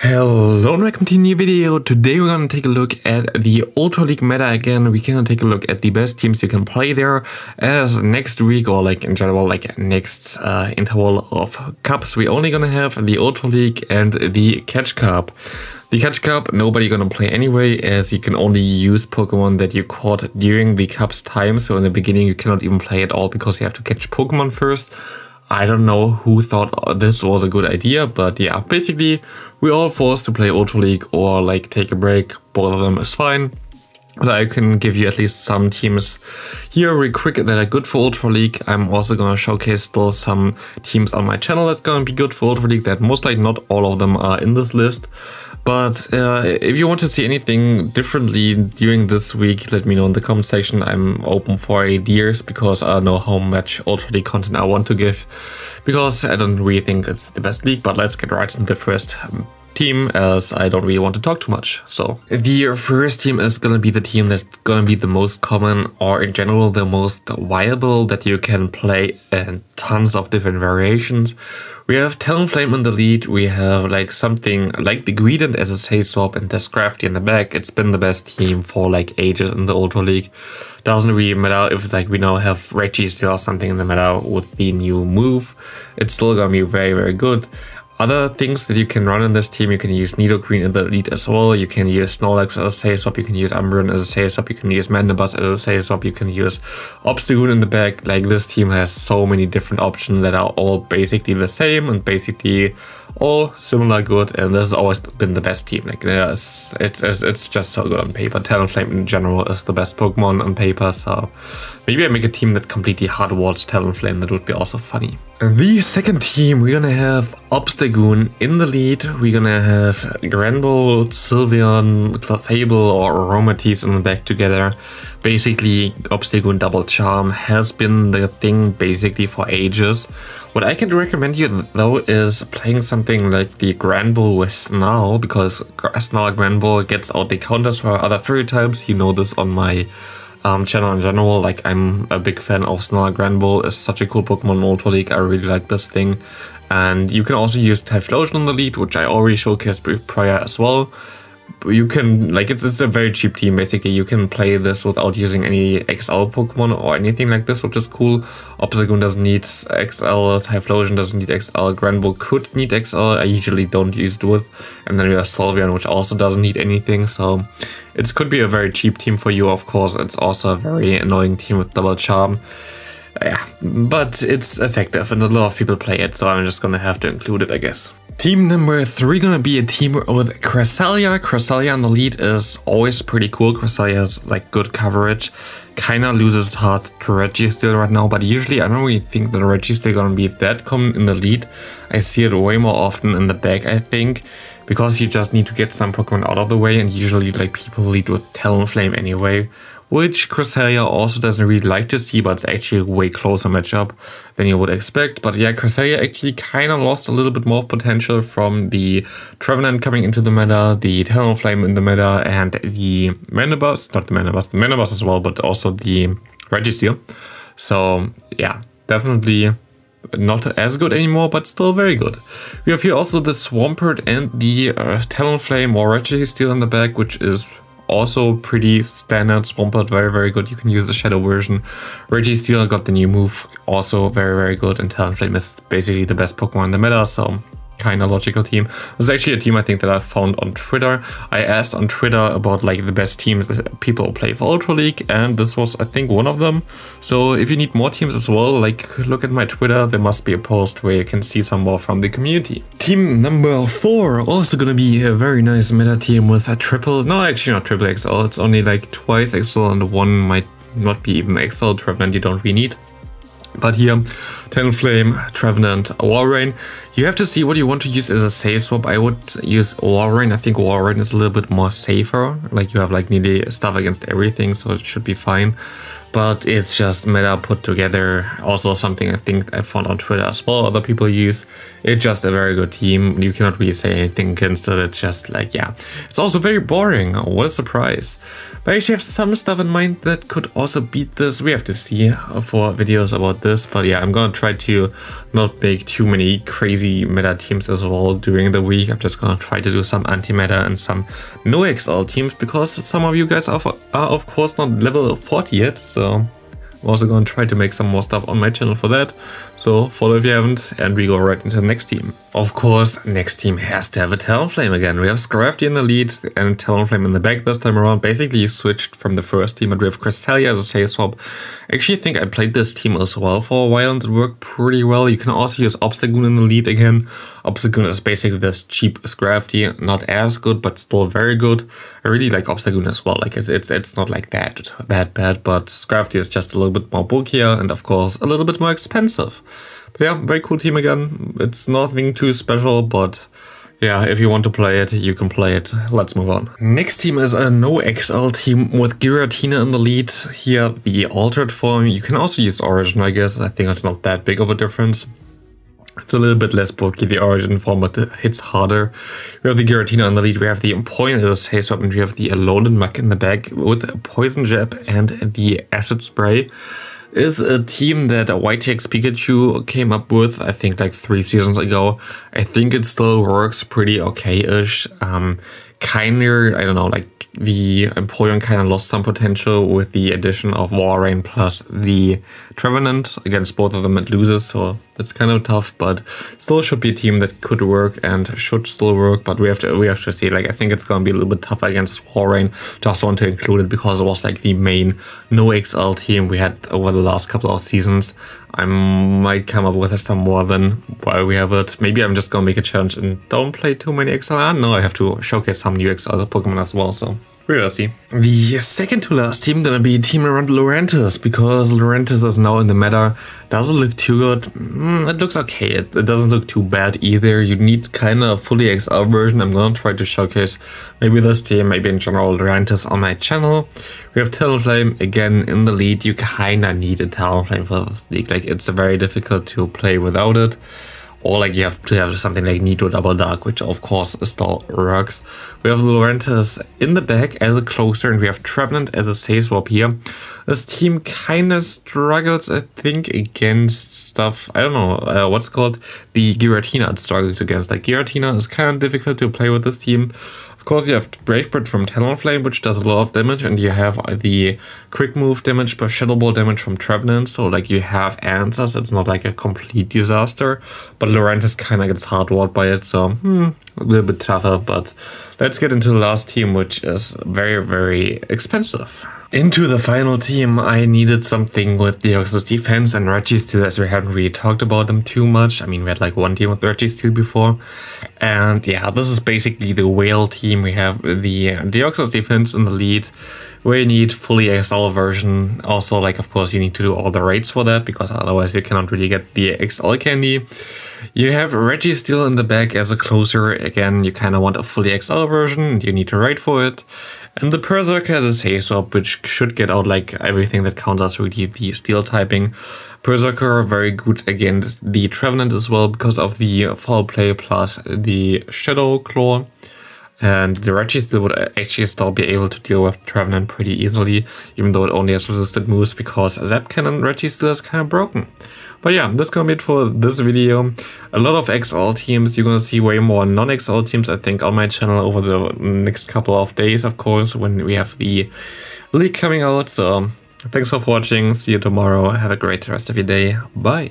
Hello and welcome to a new video. Today we're going to take a look at the Ultra League meta again. We're going to take a look at the best teams you can play there, as next week, or like in general, like next interval of cups, we're only going to have the Ultra League and the Catch Cup. The Catch Cup, nobody gonna play anyway, as you can only use Pokemon that you caught during the Cup's time. So in the beginning you cannot even play at all because you have to catch Pokemon first. I don't know who thought this was a good idea, but yeah, basically we're all forced to play Ultra League or like take a break. Both of them is fine. But I can give you at least some teams here real quick that are good for Ultra League. I'm also gonna showcase still some teams on my channel that gonna be good for Ultra League, that most likely not all of them are in this list. But if you want to see anything differently during this week, let me know in the comment section. I'm open for ideas because I don't know how much Ultra League content I want to give, because I don't really think it's the best league. But let's get right into the first team, as I don't really want to talk too much. So the first team is gonna be the team that's gonna be the most common, or in general the most viable, that you can play in tons of different variations. We have Talonflame in the lead. We have like something like the Greedent as a Sazewap and the Scrafty in the back. It's been the best team for like ages in the Ultra League. Doesn't really matter if like we now have Registeel or something in the meta with the new move. It's still gonna be very, very good. Other things that you can run in this team, you can use Nidoqueen in the lead as well. You can use Snorlax as a Sazewap, you can use Umbreon as a Sazewap, you can use Mandibuzz as a Sazewap, you can use Obstagoon in the back. Like, this team has so many different options that are all basically the same and basically all similar good, and this has always been the best team. Like, it's just so good on paper. Talonflame in general is the best Pokemon on paper, so maybe I make a team that completely hardwalls Talonflame. That would be also funny. The second team, we're gonna have Obstagoon in the lead. We're gonna have Granbull, Sylveon, Clefable, or Aromatisse in the back together. Basically, Obstagoon Double Charm has been the thing basically for ages. What I can recommend you though is playing something like the Granbull with Snarl, because Snarl Granbull gets out the counters for other fairy types. You know this on my channel in general. Like, I'm a big fan of Snarl Granbull. It's such a cool Pokemon in Ultra League. I really like this thing. And you can also use Typhlosion in the lead, which I already showcased prior as well. You can, like, it's a very cheap team basically. You can play this without using any XL Pokemon or anything like this, which is cool. Obstagoon doesn't need XL, Typhlosion doesn't need XL, Granbull could need XL, I usually don't use it with. And then we have Sylveon, which also doesn't need anything, so it could be a very cheap team for you. Of course, it's also a very annoying team with Double Charm. Yeah, but it's effective and a lot of people play it, so I'm just gonna have to include it, I guess. Team number 3 gonna be a team with Cresselia. Cresselia in the lead is always pretty cool. Cresselia has like good coverage. Kinda loses hard to Registeel right now, but usually I don't really think that Registeel gonna be that common in the lead. I see it way more often in the back, I think, because you just need to get some Pokemon out of the way, and usually like people lead with Talonflame anyway, which Cresselia also doesn't really like to see, but it's actually a way closer matchup than you would expect. But yeah, Cresselia actually kind of lost a little bit more potential from the Trevenant coming into the meta, the Talonflame in the meta, and the Mandibuzz, not the Mandibuzz as well, but also the Registeel. So yeah, definitely not as good anymore, but still very good. We have here also the Swampert and the Talonflame or Registeel in the back, which is also pretty standard. Swampert, very, very good. You can use the Shadow version. Registeel got the new move, also very, very good. And Talonflame is basically the best Pokemon in the meta, so kind of logical team. This is actually a team I think that I found on Twitter. I asked on Twitter about like the best teams that people play for Ultra League, and this was, I think, one of them. So if you need more teams as well, like, look at my Twitter. There must be a post where you can see some more from the community. Team number 4, also gonna be a very nice meta team with a triple, no, actually not triple XL. It's only like twice XL, and one might not be even XL. Trevenant you don't really need. But here, Talonflame, Trevenant, Walrein. You have to see what you want to use as a Sazewap. I would use Walrein. I think Walrein is a little bit more safer. Like, you have like nearly stuff against everything, so it should be fine. But it's just meta put together. Also something I think I found on Twitter as well, other people use. It's just a very good team. You cannot really say anything against it. It's just like, yeah. It's also very boring. What a surprise. But I actually have some stuff in mind that could also beat this. We have to see for videos about this. But yeah, I'm gonna try to not make too many crazy crazy meta teams as well during the week. I'm just gonna try to do some anti-meta and some no XL teams, because some of you guys are of course not level 40 yet, so I'm also going to try to make some more stuff on my channel for that, so follow if you haven't, and we go right into the next team. Of course, next team has to have a Talonflame again. We have Scrafty in the lead and Talonflame in the back this time around. Basically switched from the first team, but we have Cresselia as a safe swap. I actually think I played this team as well for a while and it worked pretty well. You can also use Obstagoon in the lead again. Obstagoon is basically this cheap Scrafty, not as good, but still very good. I really like Obstagoon as well. Like it's not like that bad, but Scrafty is just a little bit more bulkier and of course a little bit more expensive. But yeah, very cool team again. It's nothing too special, but yeah, if you want to play it, you can play it. Let's move on. Next team is a no XL team with Giratina in the lead. Here, the altered form. You can also use Origin, I guess. I think it's not that big of a difference. It's a little bit less bulky, the Origin form, but it hits harder. We have the Giratina in the lead. We have the Empoleon as a safe swap, and we have the Alolan Muk in the back with Poison Jab and the Acid Spray. Is a team that YTX Pikachu came up with, I think like 3 seasons ago. I think it still works pretty okay-ish. Kinda, I don't know, like the Empoleon kind of lost some potential with the addition of Walrein plus the Trevenant. Against both of them it loses, so it's kind of tough, but still should be a team that could work and should still work, but we have to see. Like, I think it's gonna be a little bit tougher against Walrein. Just want to include it because it was like the main no XL team we had over the last couple of seasons. I might come up with some more than while we have it. Maybe I'm just gonna make a challenge and don't play too many XL. No, I have to showcase some new XL Pokemon as well, so we'll see. The second to last team gonna be a team around Lurantis, because Lurantis is now in the meta. Doesn't look too good. It looks okay. It doesn't look too bad either. You need kind of a fully XL version. I'm gonna try to showcase maybe this team, maybe in general Lurantis on my channel. We have Talonflame again in the lead. You kinda need a Talonflame for this league. Like, it's very difficult to play without it. Or like you have to have something like Nido Double Dark, which of course still works. We have Lurantis in the back as a closer, and we have Trevenant as a safe swap here. This team kind of struggles, I think, against stuff, I don't know, what's it called? The Giratina it struggles against. Like, Giratina is kind of difficult to play with this team. Of course, you have Brave Bird from Talonflame, which does a lot of damage, and you have the quick move damage plus Shadow Ball damage from Trevenant, so like you have answers. It's not like a complete disaster, but Lurantis kind of gets hard-walled by it, so a little bit tougher. But let's get into the last team, which is very, very expensive. Into the final team, I needed something with Deoxys Defense and Registeel, as we haven't really talked about them too much. I mean, we had like one team with Registeel before. And yeah, this is basically the whale team. We have the Deoxys Defense in the lead. We need fully XL version. Also, like, of course, you need to do all the raids for that, because otherwise you cannot really get the XL candy. You have Registeel in the back as a closer. Again, you kind of want a fully XL version, and you need to raid for it. And the Berserker has a safe swap, which should get out like everything that counters really the steel typing. Berserker very good against the Trevenant as well, because of the foul play plus the Shadow Claw. And the Registeel would actually still be able to deal with Trevenant pretty easily, even though it only has resisted moves, because Zap Cannon Registeel is kind of broken. But yeah, that's gonna be it for this video. A lot of XL teams. You're gonna see way more non-XL teams, I think, on my channel over the next couple of days, of course, when we have the league coming out. So thanks for watching. See you tomorrow. Have a great rest of your day. Bye.